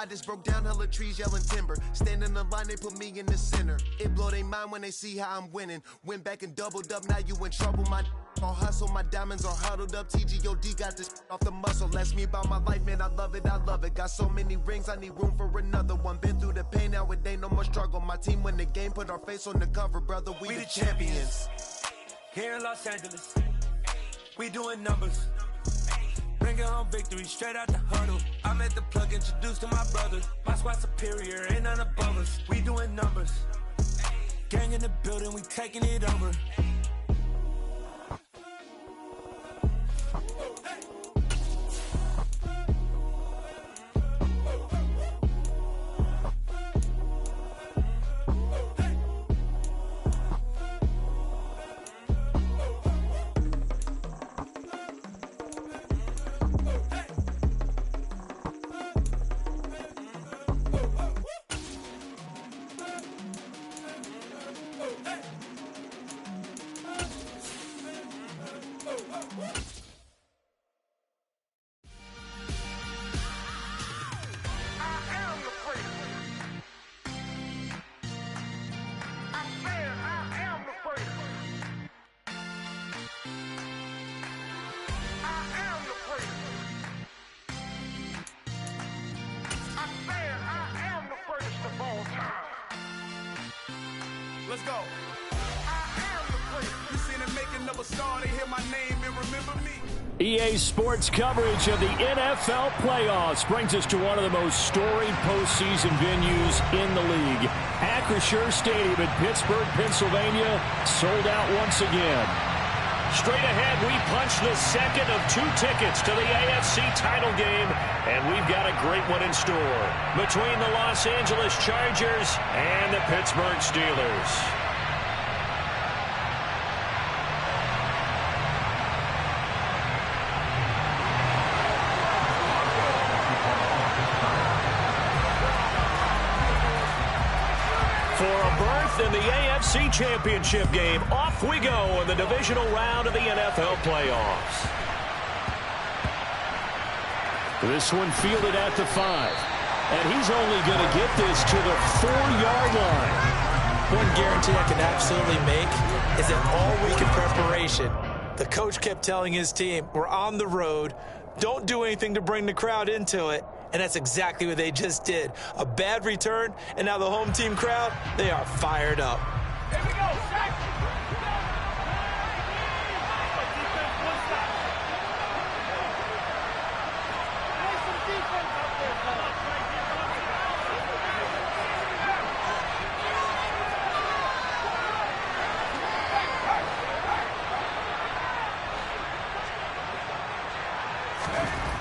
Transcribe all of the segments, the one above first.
I just broke down hella trees, yelling timber. Stand in the line, they put me in the center. It blow they mind when they see how I'm winning. Went back and doubled up, now you in trouble. My all hustle, my diamonds are huddled up. TGOD got this off the muscle. That's me about my life, man, I love it, I love it. Got so many rings, I need room for another one. Been through the pain, now it ain't no more struggle. My team win the game, put our face on the cover, brother, we the champions. Here in Los Angeles, we doing numbers. Bringing home victory straight out the huddle. I'm at the plug, introduced to my brothers. My squad superior, ain't none above us. We doing numbers. Gang in the building, we taking it over. Let's go. You seen them making of a star, they hear my name and remember me. EA Sports coverage of the NFL playoffs brings us to one of the most storied postseason venues in the league. Acrisure Stadium in Pittsburgh, Pennsylvania, sold out once again. Straight ahead, we punch the second of 2 tickets to the AFC title game, and we've got a great one in store between the Los Angeles Chargers and the Pittsburgh Steelers. For a berth in the AFC Championship game, off we go in the divisional round of the NFL playoffs. This one fielded at the 5. And he's only going to get this to the 4-yard line. One guarantee I can absolutely make is that all week in preparation, the coach kept telling his team, we're on the road, don't do anything to bring the crowd into it. And that's exactly what they just did. A bad return, and now the home team crowd, they are fired up. Here we go,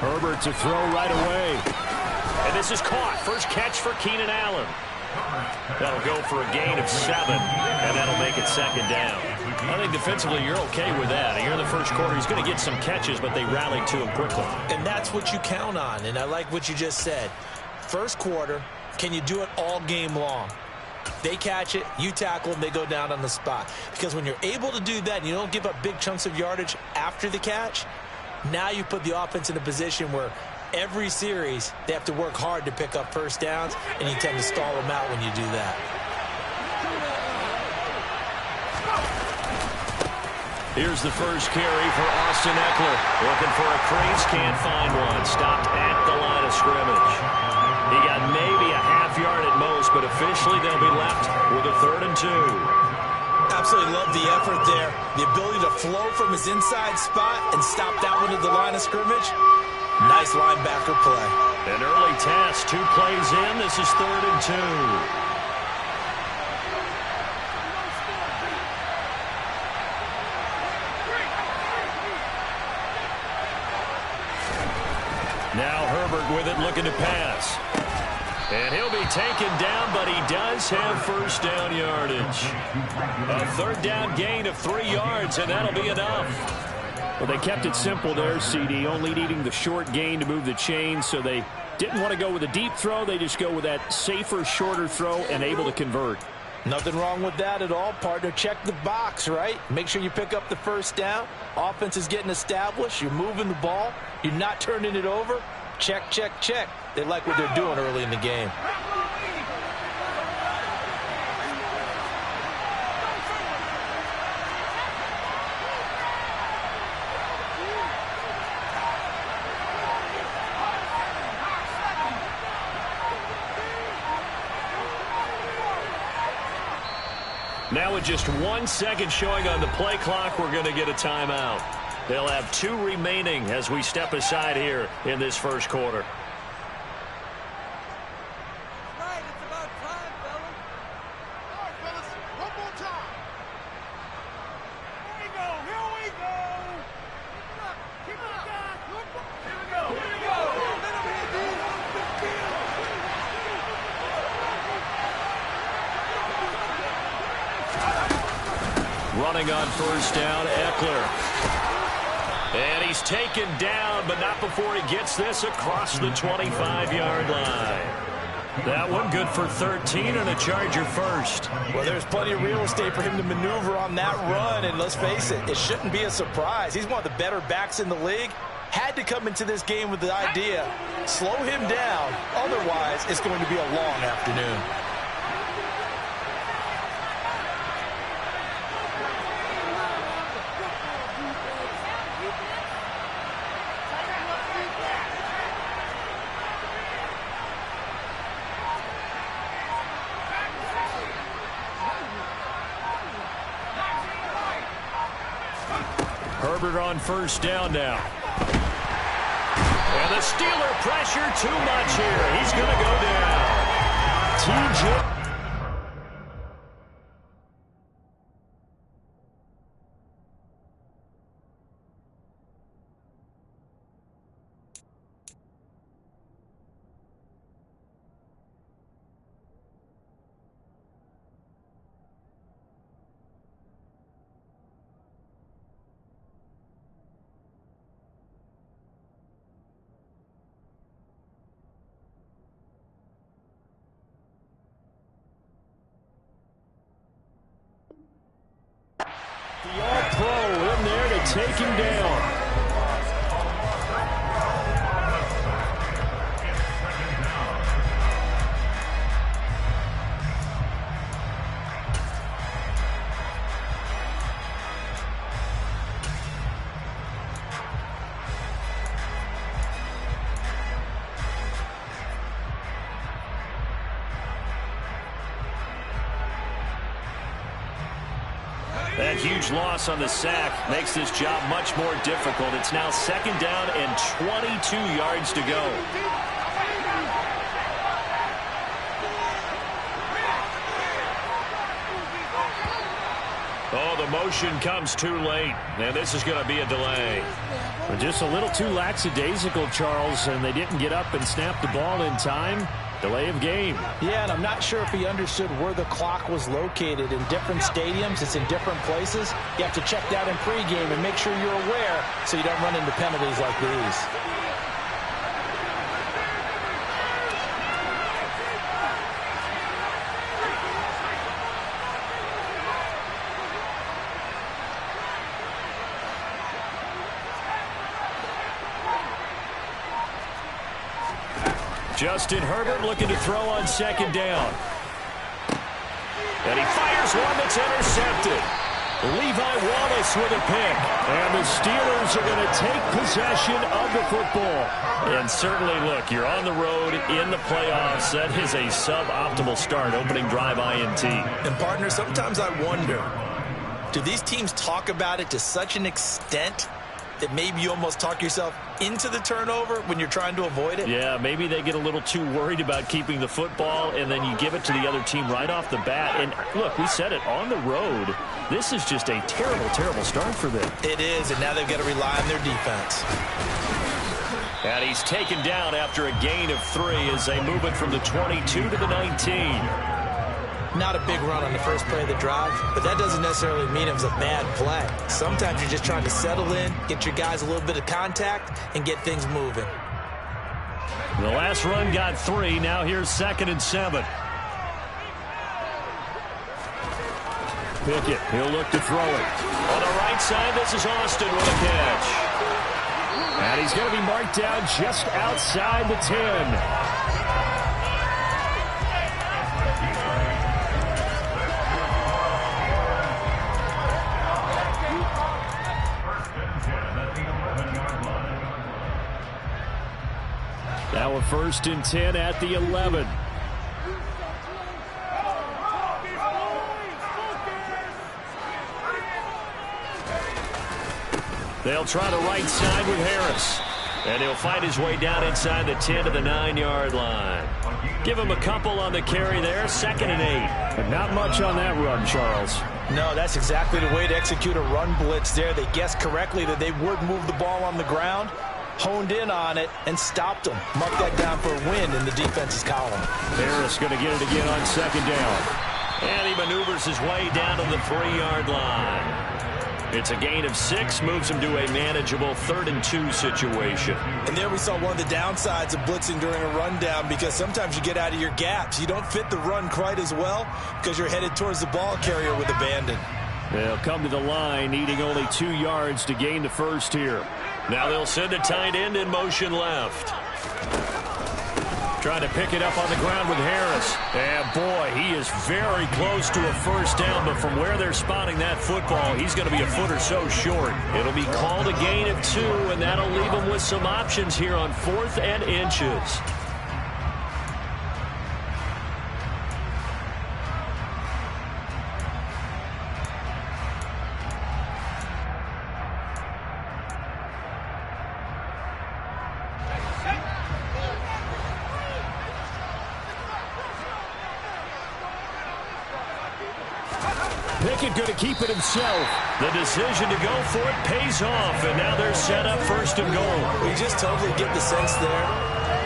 Herbert to throw right away. And this is caught. First catch for Keenan Allen. That'll go for a gain of 7, and that'll make it second down. I think defensively you're okay with that. Here in the first quarter, he's going to get some catches, but they rallied to him quickly. And that's what you count on, and I like what you just said. First quarter, can you do it all game long? They catch it, you tackle them, they go down on the spot. Because when you're able to do that and you don't give up big chunks of yardage after the catch, now you put the offense in a position where every series they have to work hard to pick up first downs, and you tend to stall them out when you do that. Here's the first carry for Austin Eckler. Looking for a crease, can't find one. Stopped at the line of scrimmage. He got maybe a half yard at most, but officially they'll be left with a 3rd and 2. Absolutely love the effort there. The ability to flow from his inside spot and stop that one at the line of scrimmage. Nice linebacker play. An early test. 2 plays in. This is 3rd and 2. Now Herbert with it, looking to pass. And he'll be taken down, but he does have first down yardage. A 3rd down gain of 3 yards, and that'll be enough. Well, they kept it simple there, CD, only needing the short gain to move the chain, so they didn't want to go with a deep throw. They just go with that safer, shorter throw and able to convert. Nothing wrong with that at all, partner. Check the box, right? Make sure you pick up the first down. Offense is getting established. You're moving the ball. You're not turning it over. Check, check, check. They like what they're doing early in the game. Now with just 1 second showing on the play clock, we're going to get a timeout. They'll have 2 remaining as we step aside here in this first quarter. Right, it's about time, fellas. All right, fellas, one more time. Here we go, here we go. Keep it up, guys. Here we go, here we go. Let him hit these. Running on first down, Eckler. And he's taken down, but not before he gets this across the 25-yard line. That one good for 13 and a Charger first. Well, there's plenty of real estate for him to maneuver on that run, and let's face it, it shouldn't be a surprise. He's one of the better backs in the league. Had to come into this game with the idea, slow him down, otherwise it's going to be a long afternoon. Herbert on first down now. And the Steeler pressure too much here. He's going to go down. TJ. The All-Pro in there to take him down. That huge loss on the sack makes this job much more difficult. It's now second down and 22 yards to go. Oh, the motion comes too late, and this is going to be a delay. Just a little too lackadaisical, Charles, and they didn't get up and snap the ball in time. Delay of game. Yeah, and I'm not sure if he understood where the clock was located. In different stadiums, it's in different places. You have to check that in pregame and make sure you're aware so you don't run into penalties like these. Justin Herbert looking to throw on second down. And he fires one that's intercepted. Levi Wallace with a pick. And the Steelers are going to take possession of the football. And certainly, look, you're on the road in the playoffs. That is a suboptimal start, opening drive INT. And, partner, sometimes I wonder, do these teams talk about it to such an extent that maybe you almost talk yourself into the turnover when you're trying to avoid it? Yeah, maybe they get a little too worried about keeping the football, and then you give it to the other team right off the bat. And, look, we said it, on the road, this is just a terrible, terrible start for them. It is, and now they've got to rely on their defense. And he's taken down after a gain of 3 as they move it from the 22 to the 19. Not a big run on the first play of the drive, but that doesn't necessarily mean it was a bad play. Sometimes you're just trying to settle in, get your guys a little bit of contact, and get things moving. The last run got 3. Now here's 2nd and 7. Pickett, he'll look to throw it. On the right side, this is Austin with a catch. And he's going to be marked down just outside the 10. Now a 1st and 10 at the 11. They'll try the right side with Harris. And he'll find his way down inside the 10 to the 9-yard line. Give him a couple on the carry there, 2nd and 8. But not much on that run, Charles. No, that's exactly the way to execute a run blitz there. They guessed correctly that they would move the ball on the ground, honed in on it, and stopped them. Mark that down for a win in the defense's column. Harris going to get it again on 2nd down. And he maneuvers his way down to the 3-yard line. It's a gain of 6, moves him to a manageable 3rd and 2 situation. And there we saw one of the downsides of blitzing during a rundown, because sometimes you get out of your gaps. You don't fit the run quite as well because you're headed towards the ball carrier with abandon. They'll come to the line, needing only 2 yards to gain the 1st here. Now they'll send a tight end in motion left. Trying to pick it up on the ground with Harris. And boy, he is very close to a 1st down, but from where they're spotting that football, he's going to be a foot or so short. It'll be called a gain of 2, and that'll leave him with some options here on 4th and inches. Pickett going to keep it himself. The decision to go for it pays off, and now they're set up 1st and goal. We just totally get the sense there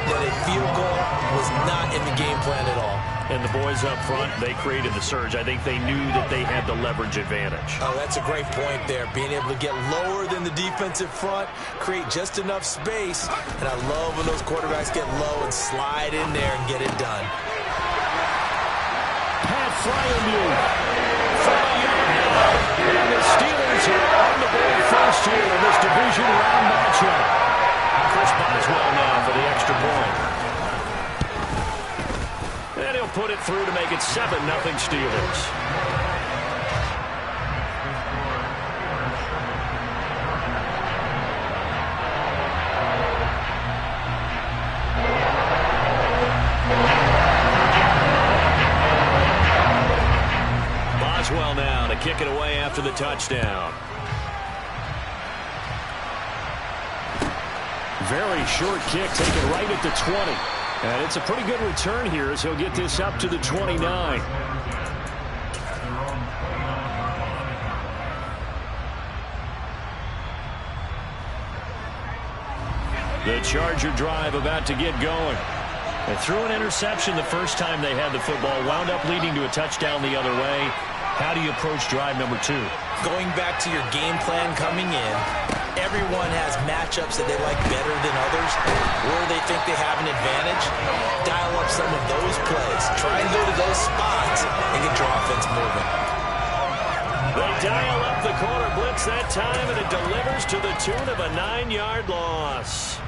that a field goal was not in the game plan at all. And the boys up front, they created the surge. I think they knew that they had the leverage advantage. Oh, that's a great point there. Being able to get lower than the defensive front, create just enough space. And I love when those quarterbacks get low and slide in there and get it done. Pat Fryermuth. And the Steelers are on the board 1st here in this division round matchup. Chris Boswell now for the extra point. And he'll put it through to make it 7-0 Steelers. Boswell now to kick it away after the touchdown. Very short kick, taken right at the 20. And it's a pretty good return here as he'll get this up to the 29. The Charger drive about to get going. They threw an interception the first time they had the football, wound up leading to a touchdown the other way. How do you approach drive number 2? Going back to your game plan coming in, everyone has matchups that they like better than others, where they think they have an advantage. Dial up some of those plays. Try and go to those spots and get your offense moving. They dial up the corner blitz that time, and it delivers to the tune of a 9-yard loss.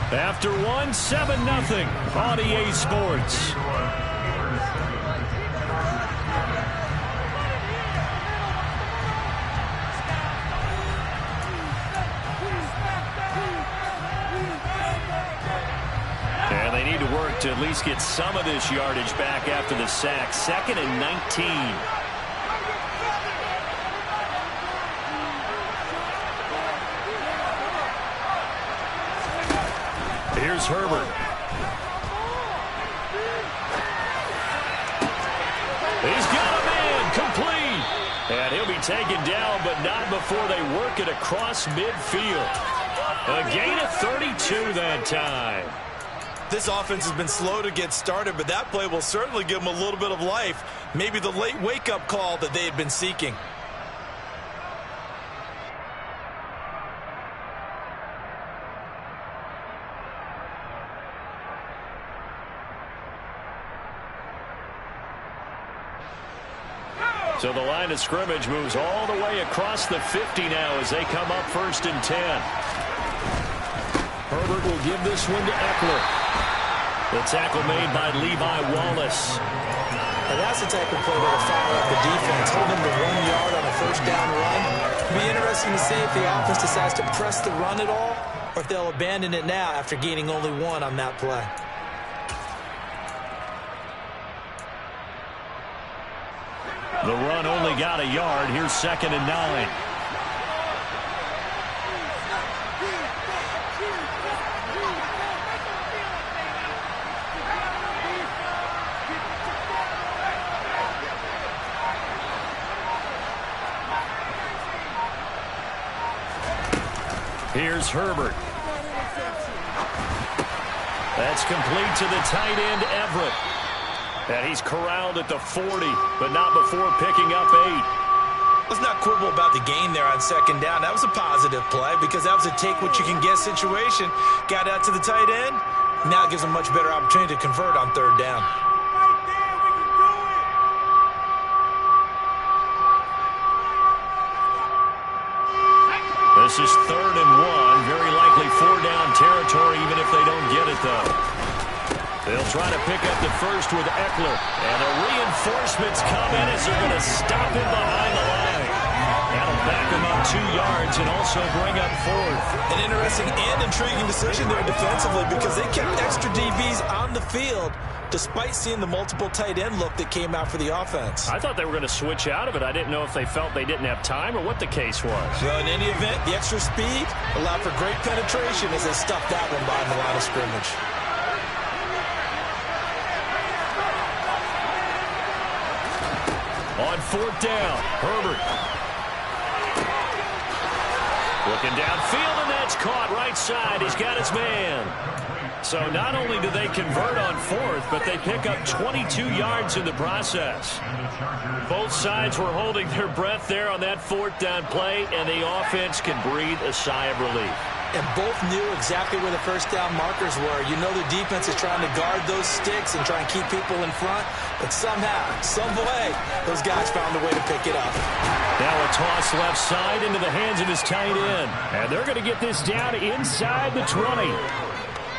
After one, 7-0 on EA Sports. And they need to work to at least get some of this yardage back after the sack. 2nd and 19. Here's Herbert. He's got a man, complete. And he'll be taken down, but not before they work it across midfield. A gain of 32 that time. This offense has been slow to get started, but that play will certainly give them a little bit of life. Maybe the late wake-up call that they had been seeking. So the line of scrimmage moves all the way across the 50 now as they come up 1st and 10. Herbert will give this one to Eckler. The tackle made by Levi Wallace. And that's the type of play that will fire up the defense. Hold them to 1 yard on a 1st down run. It'll be interesting to see if the offense decides to press the run at all or if they'll abandon it now after gaining only 1 on that play. The run only got a yard. Here's 2nd and 9. Here's Herbert. That's complete to the tight end, Everett. And he's corraled at the 40, but not before picking up 8. Let's not quibble about the gain there on 2nd down. That was a positive play because that was a take-what-you-can-get situation. Got out to the tight end. Now it gives them much better opportunity to convert on 3rd down. This is 3rd and 1. Very likely 4-down territory, even if they don't get it, though. They'll try to pick up the 1st with Eckler. And the reinforcements come in as they're going to stop him behind the line. That'll back him up 2 yards and also bring up 4th. An interesting and intriguing decision there defensively because they kept extra DBs on the field despite seeing the multiple tight end look that came out for the offense. I thought they were going to switch out of it. I didn't know if they felt they didn't have time or what the case was. Well, in any event, the extra speed allowed for great penetration as they stuffed that one behind the line of scrimmage. On 4th down, Herbert. Looking downfield, and that's caught right side. He's got his man. So not only do they convert on 4th, but they pick up 22 yards in the process. Both sides were holding their breath there on that 4th down play, and the offense can breathe a sigh of relief. And both knew exactly where the 1st down markers were. You know the defense is trying to guard those sticks and try and keep people in front. But somehow, some way, those guys found a way to pick it up. Now a toss left side into the hands of his tight end. And they're going to get this down inside the 20.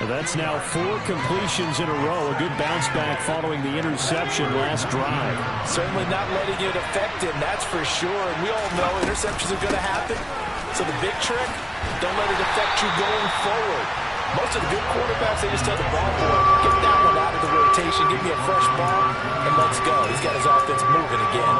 That's now 4 completions in a row. A good bounce back following the interception last drive. Certainly not letting it affect him, that's for sure. And we all know interceptions are going to happen. So the big trick, don't let it affect you going forward. Most of the good quarterbacks, they just tell the ball boy, get that one out of the rotation, give me a fresh ball, and let's go. He's got his offense moving again.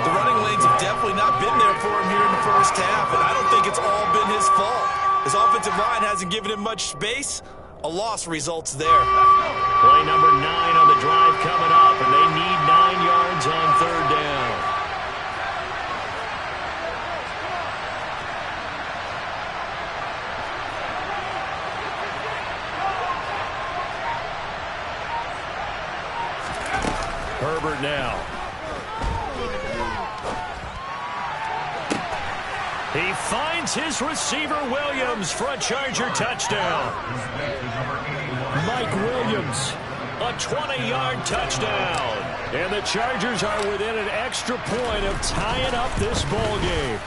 The running lanes have definitely not been there for him here in the 1st half, and I don't think it's all been his fault. His offensive line hasn't given him much space. A loss results there. Play number 9 on the drive coming up, and they need 9 yards on 3rd down. Herbert now. He finds his receiver Williams for a Charger touchdown. Mike Williams, a 20-yard touchdown. And the Chargers are within an extra point of tying up this ball game.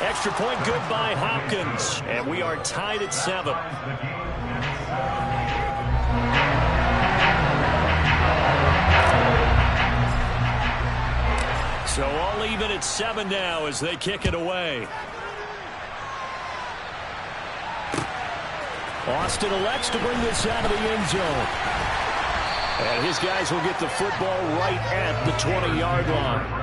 Extra point good by Hopkins. And we are tied at 7. So all even at 7 now as they kick it away. Austin elects to bring this out of the end zone. And his guys will get the football right at the 20-yard line.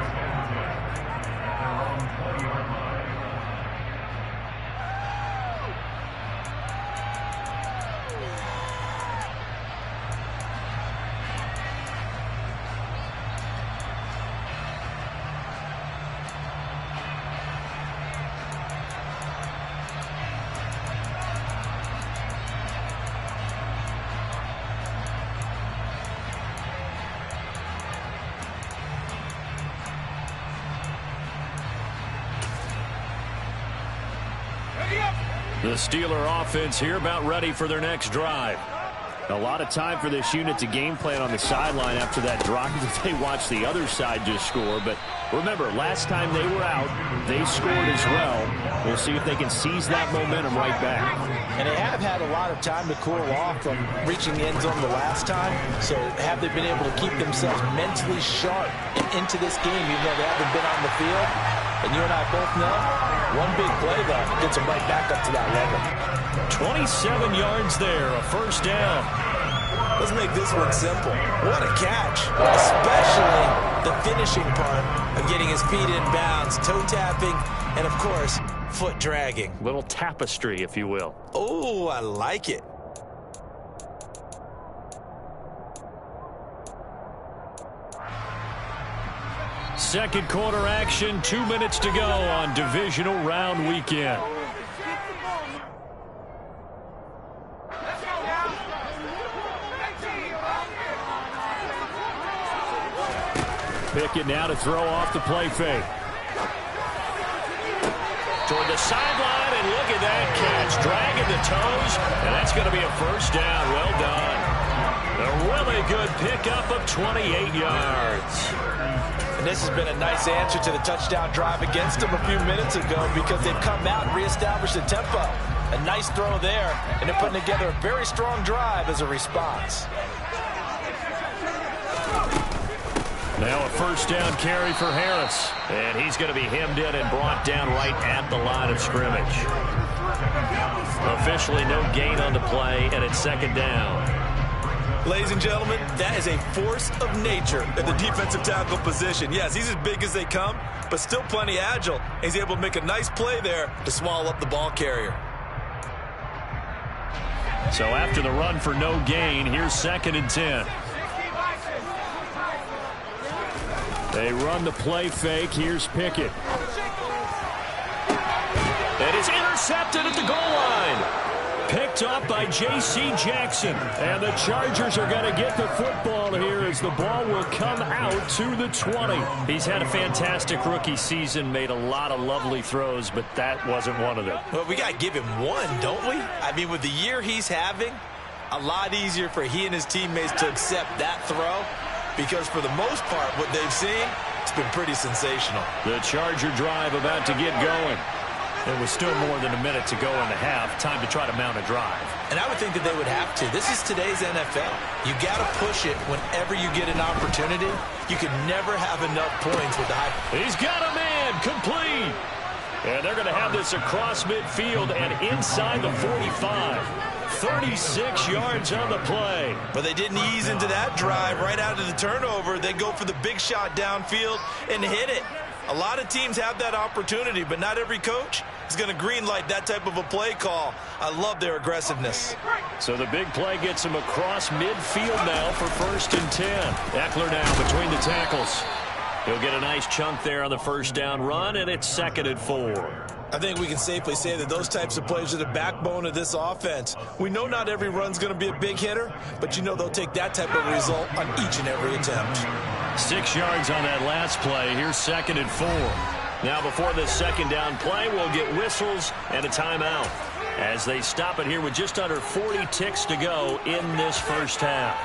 The Steeler offense here about ready for their next drive. A lot of time for this unit to game plan on the sideline after that drive that they watched the other side just score. But remember, last time they were out, they scored as well. We'll see if they can seize that momentum right back. And they have had a lot of time to cool off from reaching the end zone the last time. So have they been able to keep themselves mentally sharp and into this game, even though they haven't been on the field? And you and I both know, one big play, though, gets them right back up to that level. 27 yards there, a first down. Let's make this one simple. What a catch, especially the finishing part of getting his feet in bounds, toe tapping, and, of course, foot dragging. Little tapestry, if you will. Oh, I like it. Second quarter action, 2 minutes to go on divisional round weekend. Pickett now to throw off the play fake. Toward the sideline, and look at that catch. Dragging the toes, and that's going to be a first down. Well done. A really good pickup of 28 yards. And this has been a nice answer to the touchdown drive against them a few minutes ago because they've come out and reestablished the tempo. A nice throw there, and they're putting together a very strong drive as a response. Now a first down carry for Harris. And he's going to be hemmed in and brought down right at the line of scrimmage. Officially no gain on the play, and it's second down. Ladies and gentlemen, that is a force of nature at the defensive tackle position. Yes, he's as big as they come, but still plenty agile. He's able to make a nice play there to swallow up the ball carrier. So after the run for no gain, here's 2nd and 10. They run the play fake. Here's Pickett. And it's intercepted at the goal line. Picked up by J.C. Jackson. And the Chargers are going to get the football here as the ball will come out to the 20. He's had a fantastic rookie season, made a lot of lovely throws, but that wasn't one of them. Well, we got to give him one, don't we? I mean, with the year he's having, a lot easier for he and his teammates to accept that throw. Because for the most part, what they've seen, it's been pretty sensational. The Charger drive about to get going. There was still more than a minute to go in the half. Time to try to mount a drive. And I would think that they would have to. This is today's NFL. You got to push it whenever you get an opportunity. You can never have enough points with the high. He's got a man, complete. And they're going to have this across midfield and inside the 45. 36 yards on the play. But they didn't ease into that drive right out of the turnover. They go for the big shot downfield and hit it. A lot of teams have that opportunity, but not every coach is going to greenlight that type of a play call. I love their aggressiveness. So the big play gets him across midfield now for 1st and 10. Eckler now between the tackles. He'll get a nice chunk there on the first down run, and it's 2nd and 4. I think we can safely say that those types of plays are the backbone of this offense. We know not every run's going to be a big hitter, but you know they'll take that type of result on each and every attempt. 6 yards on that last play. Here's 2nd and 4. Now before this second down play, we'll get whistles and a timeout as they stop it here with just under 40 ticks to go in this first half.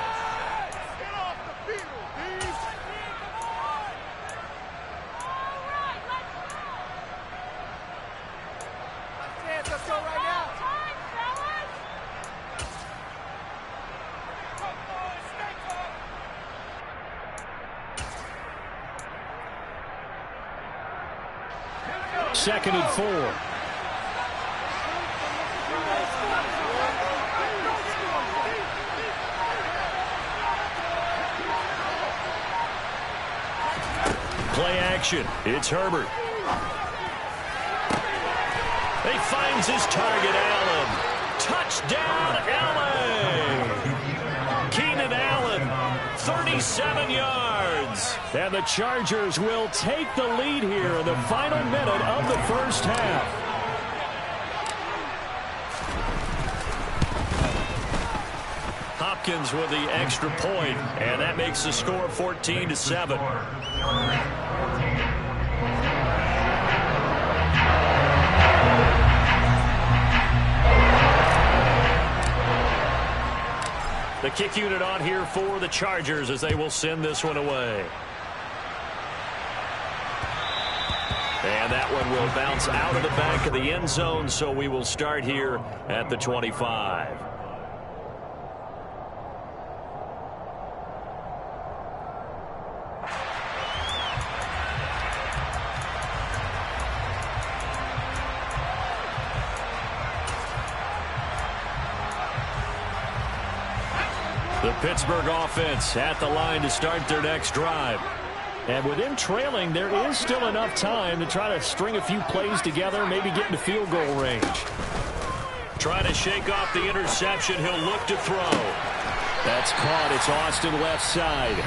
Second and 4. Play action. It's Herbert. He finds his target, Allen. Touchdown, Allen. Keenan Allen, 37 yards. And the Chargers will take the lead here in the final minute of the first half. Hopkins with the extra point, and that makes the score 14-7. The kick unit on here for the Chargers as they will send this one away. And that one will bounce out of the back of the end zone, so we will start here at the 25. The Pittsburgh offense at the line to start their next drive. And with them trailing, there is still enough time to try to string a few plays together, maybe get into field goal range. Trying to shake off the interception. He'll look to throw. That's caught. It's Austin left side.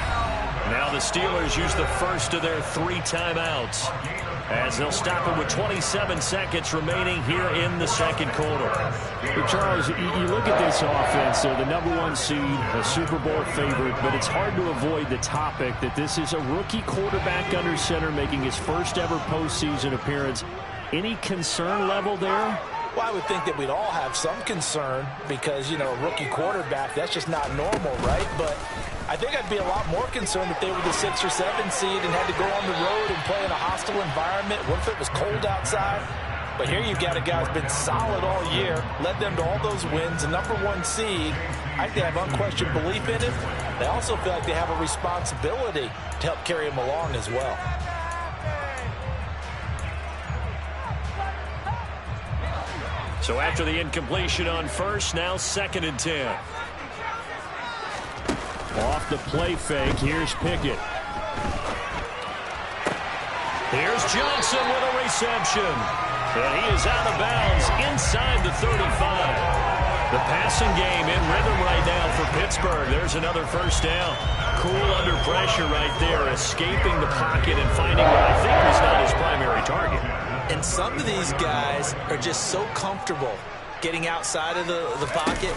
Now the Steelers use the first of their 3 timeouts as they'll stop it with 27 seconds remaining here in the second quarter. But Charles, you look at this offense, they're the #1 seed, a Super Bowl favorite, but it's hard to avoid the topic that this is a rookie quarterback under center making his first ever postseason appearance. Any concern level there? Well, I would think that we'd all have some concern because, you know, a rookie quarterback, that's just not normal, right? But I think I'd be a lot more concerned if they were the 6 or 7 seed and had to go on the road and play in a hostile environment. What if it was cold outside? But here you've got a guy who's been solid all year, led them to all those wins, a #1 seed. I think they have unquestioned belief in him. They also feel like they have a responsibility to help carry him along as well. So after the incompletion on first, now 2nd and 10. Off the play fake, here's Pickett. Here's Johnson with a reception. And he is out of bounds inside the 35. The passing game in rhythm right now for Pittsburgh. There's another first down. Cool under pressure right there, escaping the pocket and finding what I think was not his primary target. And some of these guys are just so comfortable getting outside of the pocket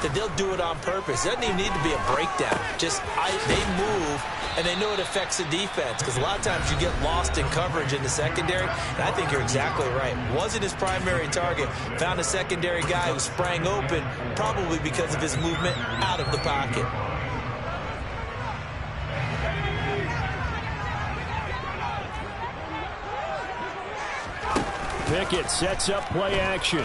that they'll do it on purpose. It doesn't even need to be a breakdown. Just they move, and they know it affects the defense because a lot of times you get lost in coverage in the secondary, and I think you're exactly right. Wasn't his primary target. Found a secondary guy who sprang open, probably because of his movement out of the pocket. Pickett sets up play action.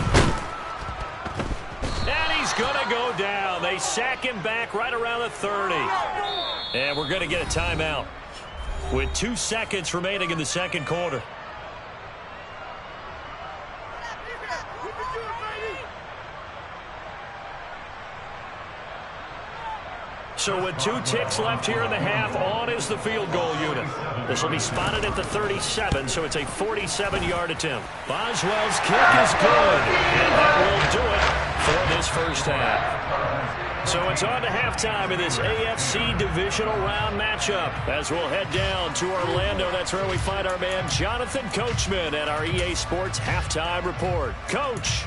And he's going to go down. They sack him back right around the 30. And we're going to get a timeout with 2 seconds remaining in the second quarter. So with 2 ticks left here in the half, on is the field goal unit. This will be spotted at the 37, so it's a 47-yard attempt. Boswell's kick is good, and that will do it for this first half. So it's on to halftime in this AFC divisional round matchup as we'll head down to Orlando. That's where we find our man Jonathan Coachman at our EA Sports Halftime Report. Coach.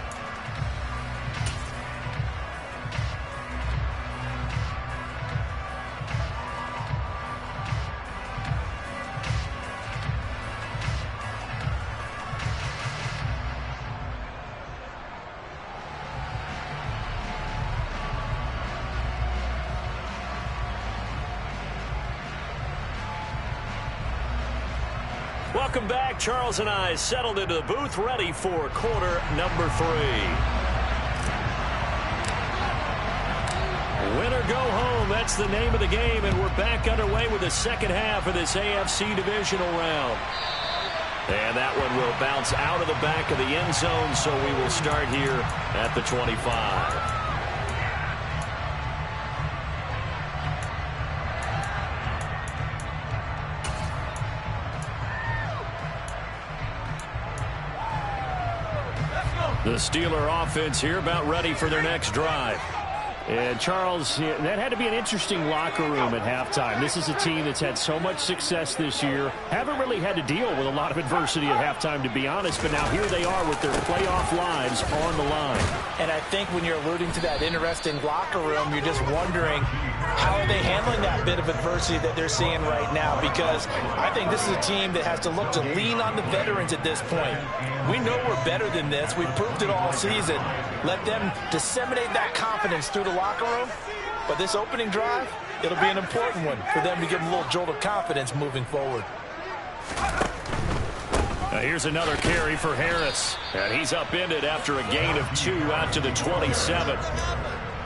Welcome back. Charles and I settled into the booth, ready for quarter number 3. Win or go home, that's the name of the game, and we're back underway with the second half of this AFC divisional round. And that one will bounce out of the back of the end zone, so we will start here at the 25. The Steeler offense here about ready for their next drive. And Charles, that had to be an interesting locker room at halftime. This is a team that's had so much success this year. Haven't really had to deal with a lot of adversity at halftime, to be honest. But now here they are with their playoff lives on the line. And I think when you're alluding to that interesting locker room, you're just wondering how are they handling that bit of adversity that they're seeing right now? Because I think this is a team that has to look to lean on the veterans at this point. We know we're better than this. We've proved it all season. Let them disseminate that confidence through the locker room. But this opening drive, it'll be an important one for them to give them a little jolt of confidence moving forward. Here's another carry for Harris. And he's upended after a gain of 2 out to the 27.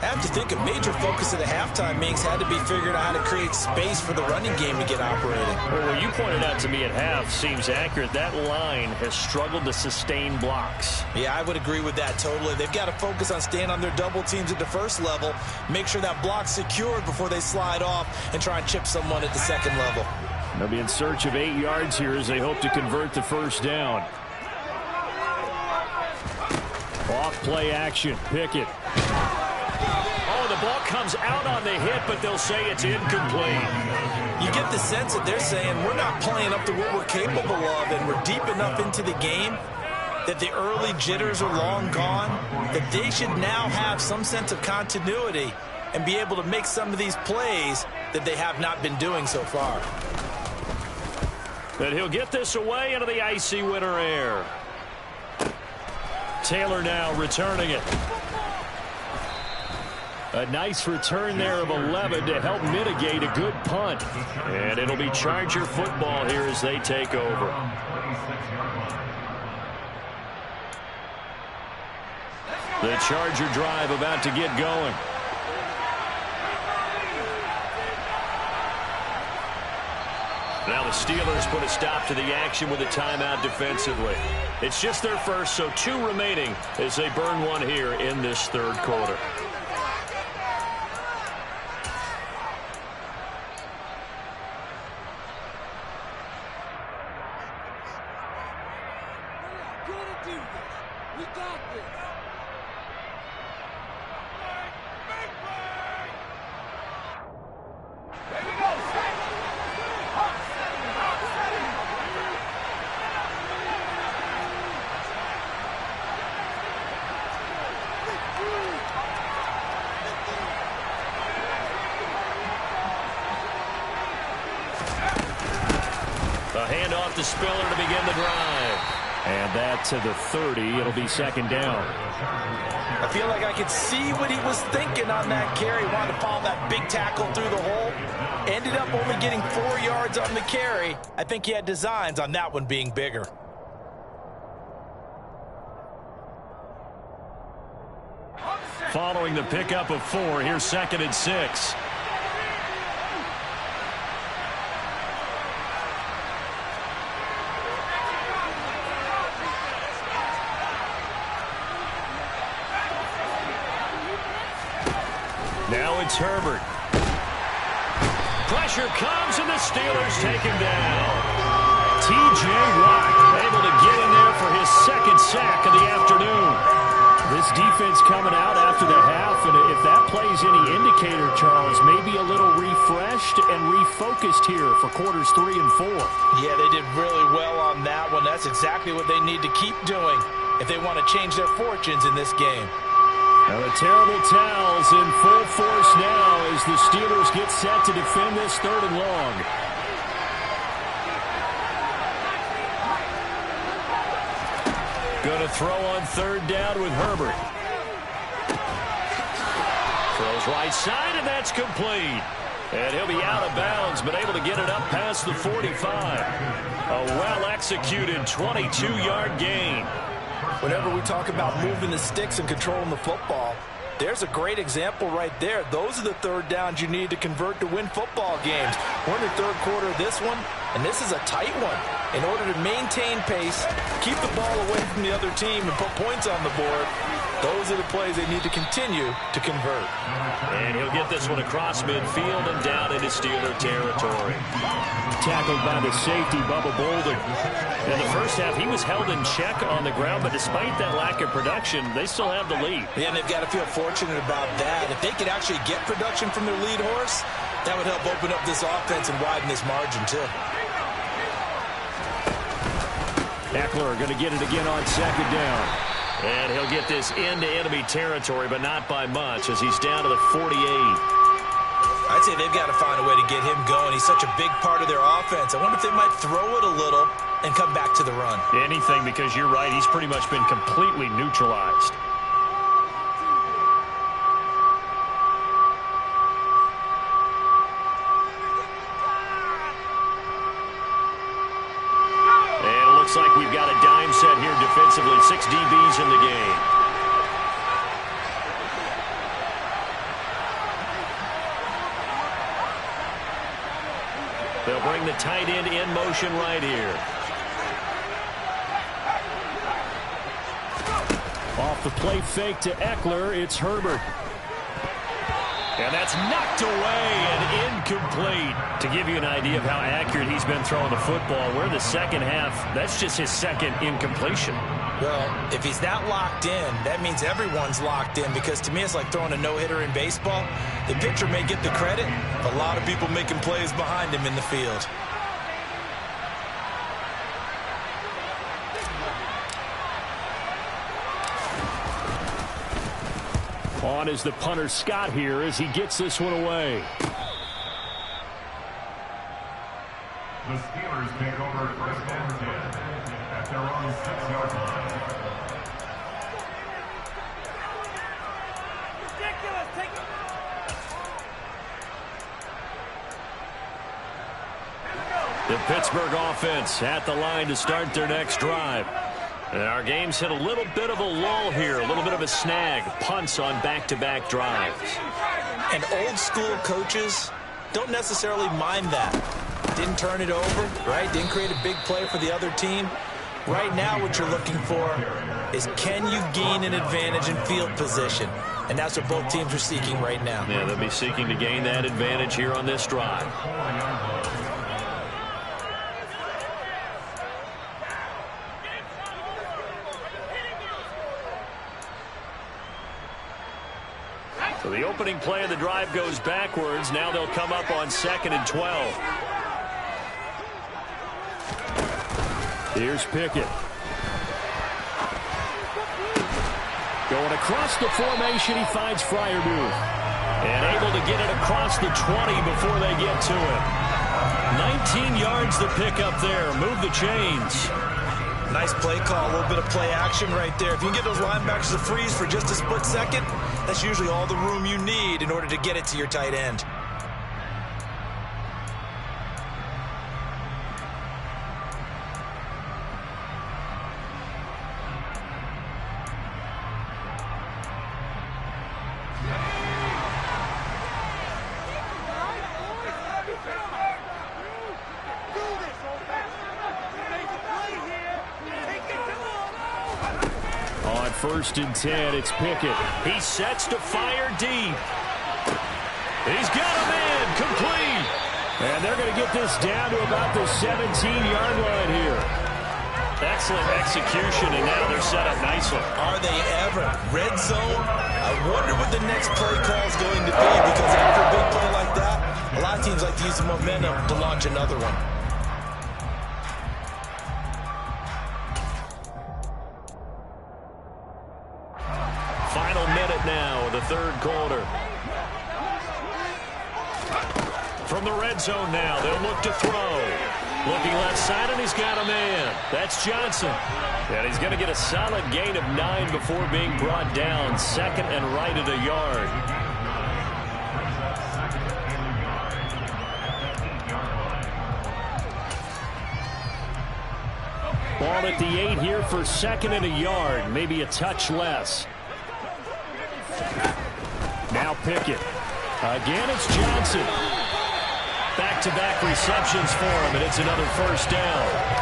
I have to think a major focus of the halftime meetings had to be figuring out how to create space for the running game to get operating. Well, what you pointed out to me at half seems accurate. That line has struggled to sustain blocks. Yeah, I would agree with that totally. They've got to focus on staying on their double teams at the first level, make sure that block's secured before they slide off and try and chip someone at the second level. They'll be in search of 8 yards here as they hope to convert the first down. Off play action. Pickett. Oh, the ball comes out on the hit, but they'll say it's incomplete. You get the sense that they're saying we're not playing up to what we're capable of, and we're deep enough into the game that the early jitters are long gone, that they should now have some sense of continuity and be able to make some of these plays that they have not been doing so far. But he'll get this away into the icy winter air. Taylor now returning it. A nice return there of 11 to help mitigate a good punt. And it'll be Charger football here as they take over. The Charger drive about to get going. Now the Steelers put a stop to the action with a timeout defensively. It's just their first, so 2 remaining as they burn one here in this third quarter. To Spiller to begin the drive. And that to the 30. It'll be second down. I feel like I could see what he was thinking on that carry. Wanted to follow that big tackle through the hole. Ended up only getting 4 yards on the carry. I think he had designs on that one being bigger. Following the pickup of 4, here's 2nd and 6. Now it's Herbert. Pressure comes, and the Steelers take him down. T.J. Watt able to get in there for his 2nd sack of the afternoon. This defense coming out after the half, and if that plays any indicator, Charles, maybe a little refreshed and refocused here for quarters 3 and 4. Yeah, they did really well on that one. That's exactly what they need to keep doing if they want to change their fortunes in this game. Now the terrible towels in full force now as the Steelers get set to defend this 3rd and long. Going to throw on 3rd down with Herbert. Throws right side, and that's complete. And he'll be out of bounds, but able to get it up past the 45. A well-executed 22-yard gain. Whenever we talk about moving the sticks and controlling the football, there's a great example right there. Those are the 3rd downs you need to convert to win football games. We're in the 3rd quarter of this one, and this is a tight one. In order to maintain pace, keep the ball away from the other team, and put points on the board, those are the plays they need to continue to convert. And he'll get this one across midfield and down into Steeler territory. Tackled by the safety, Bubba Bolden. In the first half, he was held in check on the ground, but despite that lack of production, they still have the lead. Yeah, and they've got to feel fortunate about that. If they could actually get production from their lead horse, that would help open up this offense and widen this margin, too. Eckler going to get it again on 2nd down. And he'll get this into enemy territory, but not by much, as he's down to the 48. I'd say they've got to find a way to get him going. He's such a big part of their offense. I wonder if they might throw it a little and come back to the run. Anything, because you're right, he's pretty much been completely neutralized. Looks like we've got a dime set here defensively. 6 DBs in the game. They'll bring the tight end in motion right here. Off the play fake to Eckler, it's Herbert. And that's knocked away and incomplete. To give you an idea of how accurate he's been throwing the football, we're in the second half. That's just his second incompletion. Well, if he's that locked in, that means everyone's locked in, because to me it's like throwing a no-hitter in baseball. The pitcher may get the credit, but a lot of people making plays behind him in the field. On is the punter Scott here as he gets this one away. The Steelers take over first and 10 at their own 6-yard line. Ridiculous. Take it. The Pittsburgh offense at the line to start their next drive. And our game's hit a little bit of a lull here, a little bit of a snag. Punts on back-to-back drives. And old-school coaches don't necessarily mind that. Didn't turn it over, right? Didn't create a big play for the other team. Right now what you're looking for is, can you gain an advantage in field position? And that's what both teams are seeking right now. Yeah, they'll be seeking to gain that advantage here on this drive. So the opening play of the drive goes backwards. Now they'll come up on 2nd and 12. Here's Pickett. Going across the formation, he finds Freiermuth. And able to get it across the 20 before they get to it. 19 yards to pick up there. Move the chains. Nice play call, a little bit of play action right there. If you can get those linebackers to freeze for just a split second, that's usually all the room you need in order to get it to your tight end. On 1st and 10, it's Pickett. He sets to fire deep. He's got a man complete. And they're going to get this down to about the 17-yard line here. Excellent execution, and now they're set up nicely. Are they ever? Red zone? I wonder what the next play call is going to be, because after a big play like that, a lot of teams like to use the momentum to launch another one. Final minute now of the 3rd quarter. From the red zone now, they'll look to throw. Looking left side, and he's got a man. That's Johnson. And he's going to get a solid gain of 9 before being brought down. 2nd and right at a yard. Ball at the 8 here for 2nd and a yard. Maybe a touch less. Now Pickett. Again, it's Johnson. Back-to-back receptions for him, and it's another 1st down.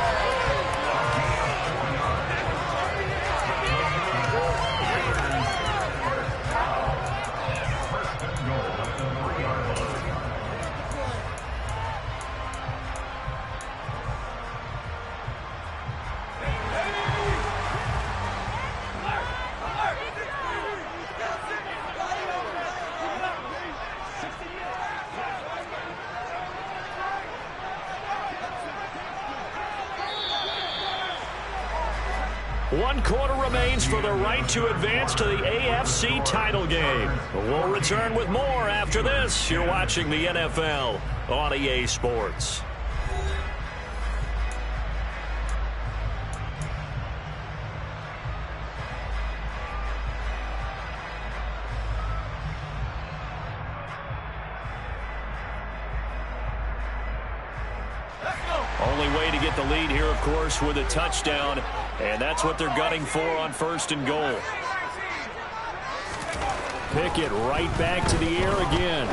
One quarter remains for the right to advance to the AFC title game. We'll return with more after this. You're watching the NFL on EA Sports. Only way to get the lead here, of course, with a touchdown, and that's what they're gunning for on 1st and goal. Pickett right back to the air again.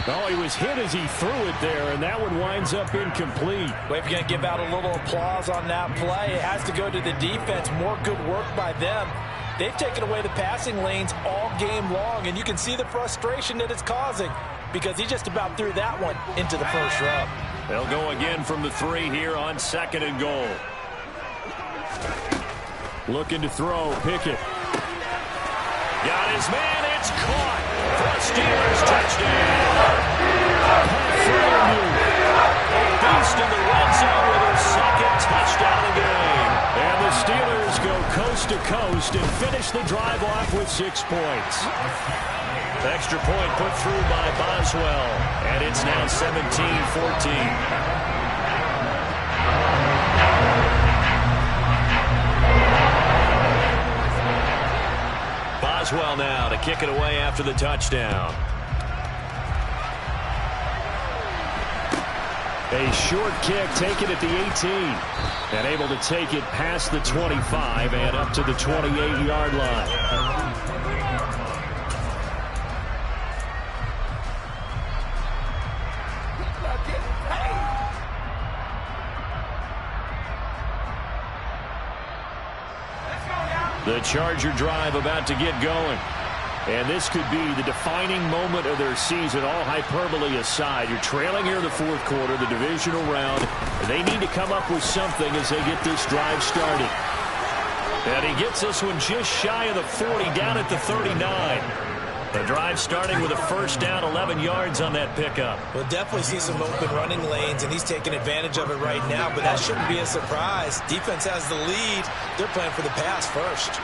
Oh, he was hit as he threw it there, and that one winds up incomplete. Well, if you're going to give out a little applause on that play, it has to go to the defense. More good work by them. They've taken away the passing lanes all game long, and you can see the frustration that it's causing because he just about threw that one into the first row. They'll go again from the 3 here on 2nd and goal. Looking to throw, Pickett. Got his man, it's caught for a Steelers touchdown. Beast in the red zone with her 2nd touchdown of the game. And the Steelers go coast to coast and finish the drive off with 6 points. Extra point put through by Boswell, and it's now 17-14. Boswell now to kick it away after the touchdown. A short kick taken at the 18. And able to take it past the 25 and up to the 28-yard line. The Charger drive about to get going. And this could be the defining moment of their season, all hyperbole aside. You're trailing here in the 4th quarter, the divisional round. They need to come up with something as they get this drive started. And he gets this one just shy of the 40, down at the 39. The drive starting with a 1st down, 11 yards on that pickup. We'll definitely see some open running lanes, and he's taking advantage of it right now, but that shouldn't be a surprise. Defense has the lead. They're playing for the pass first.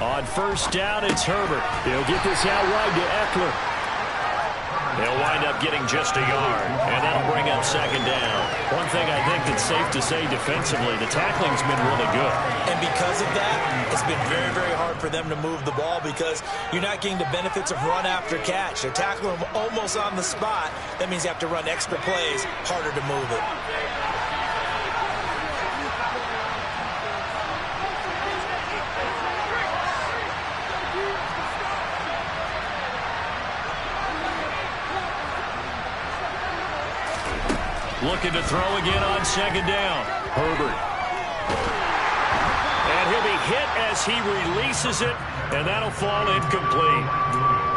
On 1st down, it's Herbert. He'll get this out wide to Eckler. They'll wind up getting just a yard, and that'll bring up 2nd down. One thing I think that's safe to say defensively, the tackling's been really good. And because of that, it's been very, very hard for them to move the ball because you're not getting the benefits of run after catch. They're tackling them almost on the spot. That means you have to run extra plays, harder to move it. Looking to throw again on 2nd down. Herbert. And he'll be hit as he releases it, and that'll fall incomplete.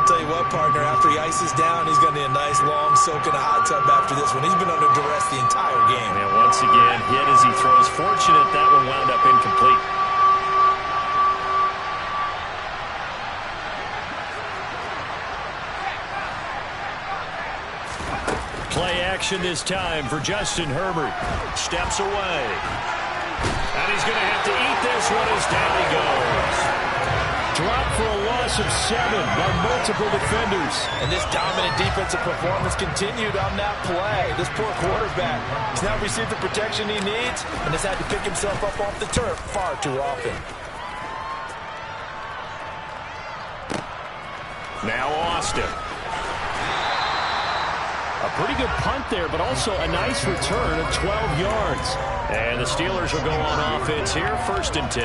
Tell you what, partner, after he ices down, he's going to need a nice long soak in a hot tub after this one. He's been under duress the entire game. And once again, hit as he throws. Fortunate that one wound up incomplete. Play action this time for Justin Herbert. Steps away. And he's going to have to eat this one as down he goes. Dropped for a loss of 7 by multiple defenders. And this dominant defensive performance continued on that play. This poor quarterback has now received the protection he needs and has had to pick himself up off the turf far too often. Now Austin. A pretty good punt there, but also a nice return of 12 yards. And the Steelers will go on offense here, 1st and 10.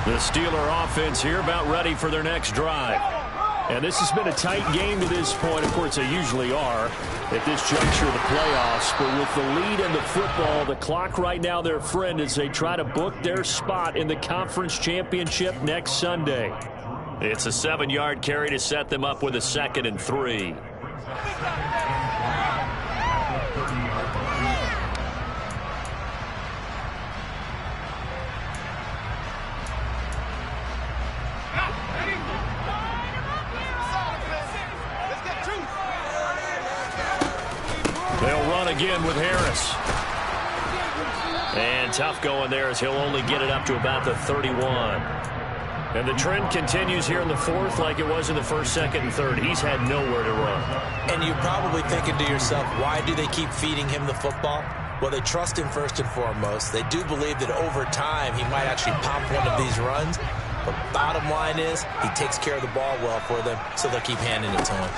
The Steeler offense here about ready for their next drive. And this has been a tight game to this point. Of course, they usually are at this juncture of the playoffs. But with the lead in the football, the clock right now their friend as they try to book their spot in the conference championship next Sunday. It's a 7-yard carry to set them up with a 2nd and 3. They'll run again with Harris. And tough going there as he'll only get it up to about the 31. And the trend continues here in the fourth like it was in the first, second, and third. He's had nowhere to run. And you're probably thinking to yourself, why do they keep feeding him the football? Well, they trust him first and foremost. They do believe that over time he might actually pop one of these runs. But bottom line is he takes care of the ball well for them, so they'll keep handing it to him.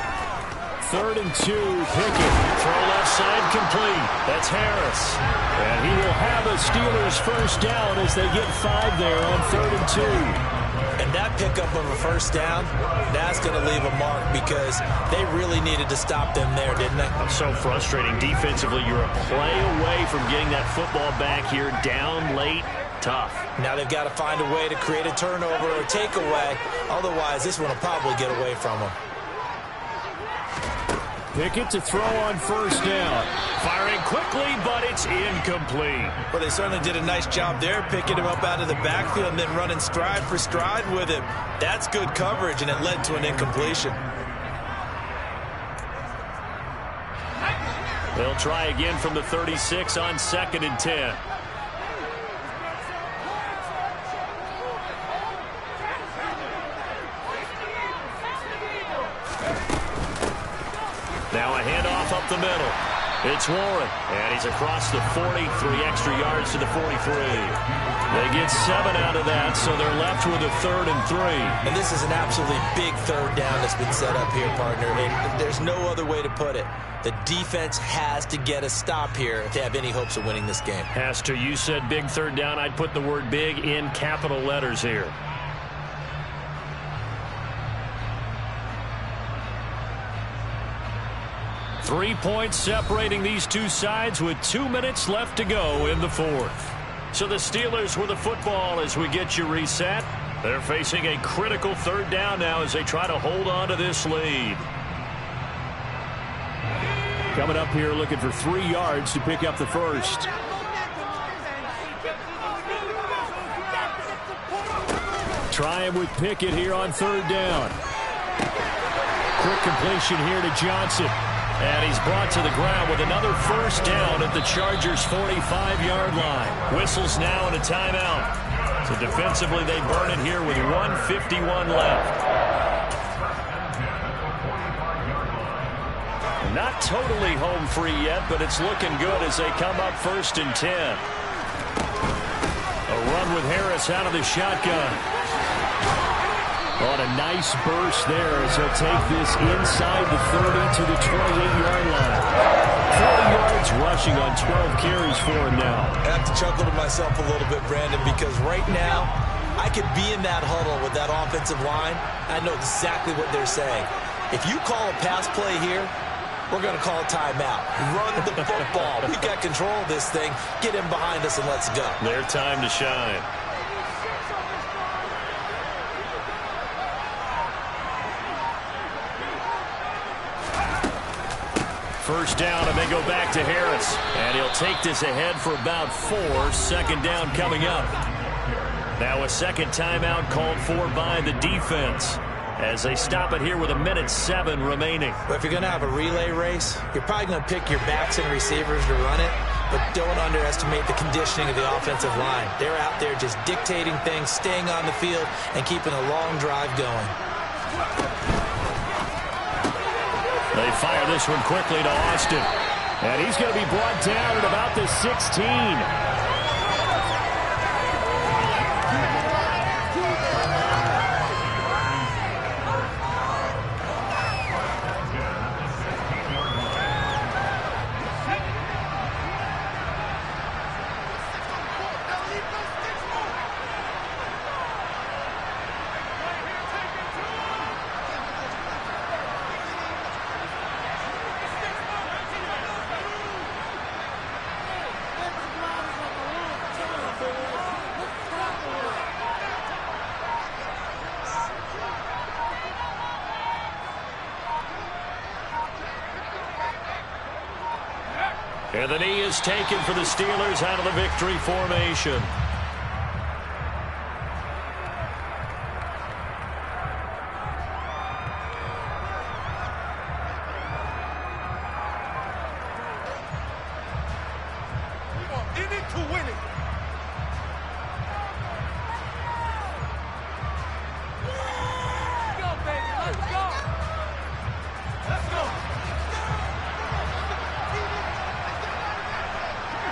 3rd and 2, Pickett. Throw left side complete. That's Harris. And he will have a Steelers first down as they get 5 there on 3rd and 2. And that pickup of a first down, that's going to leave a mark because they really needed to stop them there, didn't they? So frustrating. Defensively, you're a play away from getting that football back here down late. Tough. Now they've got to find a way to create a turnover or takeaway. Otherwise, this one will probably get away from them. Pickett to throw on first down. Firing quickly, but it's incomplete. Well, they certainly did a nice job there, picking him up out of the backfield and then running stride for stride with him. That's good coverage, and it led to an incompletion. They'll try again from the 36 on 2nd and 10. Now a handoff up the middle. It's Warren, and he's across the 40, 3 extra yards to the 43. They get 7 out of that, so they're left with a 3rd and 3. And this is an absolutely big third down that's been set up here, partner. And there's no other way to put it. The defense has to get a stop here if they have any hopes of winning this game. Has to. You said big third down. I'd put the word big in capital letters here. Three points separating these two sides with 2 minutes left to go in the fourth. So the Steelers with the football as we get you reset. They're facing a critical third down now as they try to hold on to this lead. Coming up here looking for 3 yards to pick up the first. Trying with Pickett here on third down. Quick completion here to Johnson. And he's brought to the ground with another first down at the Chargers' 45-yard line. Whistles now and a timeout. So defensively they burn it here with 1:51 left. Not totally home free yet, but it's looking good as they come up 1st and 10. A run with Harris out of the shotgun. On a nice burst there as he'll take this inside the 30 to the 28-yard line. 40 yards rushing on 12 carries for him now. I have to chuckle to myself a little bit, Brandon, because right now I could be in that huddle with that offensive line. I know exactly what they're saying. If you call a pass play here, we're going to call a timeout. Run the football. We've got control of this thing. Get him behind us and let's go. Their time to shine. First down, and they go back to Harris. And he'll take this ahead for about 4. 2nd down coming up. Now a second timeout called for by the defense as they stop it here with 1:07 remaining. But if you're going to have a relay race, you're probably going to pick your backs and receivers to run it. But don't underestimate the conditioning of the offensive line. They're out there just dictating things, staying on the field, and keeping a long drive going. They fire this one quickly to Austin. And he's going to be brought down at about the 16. And the knee is taken for the Steelers out of the victory formation.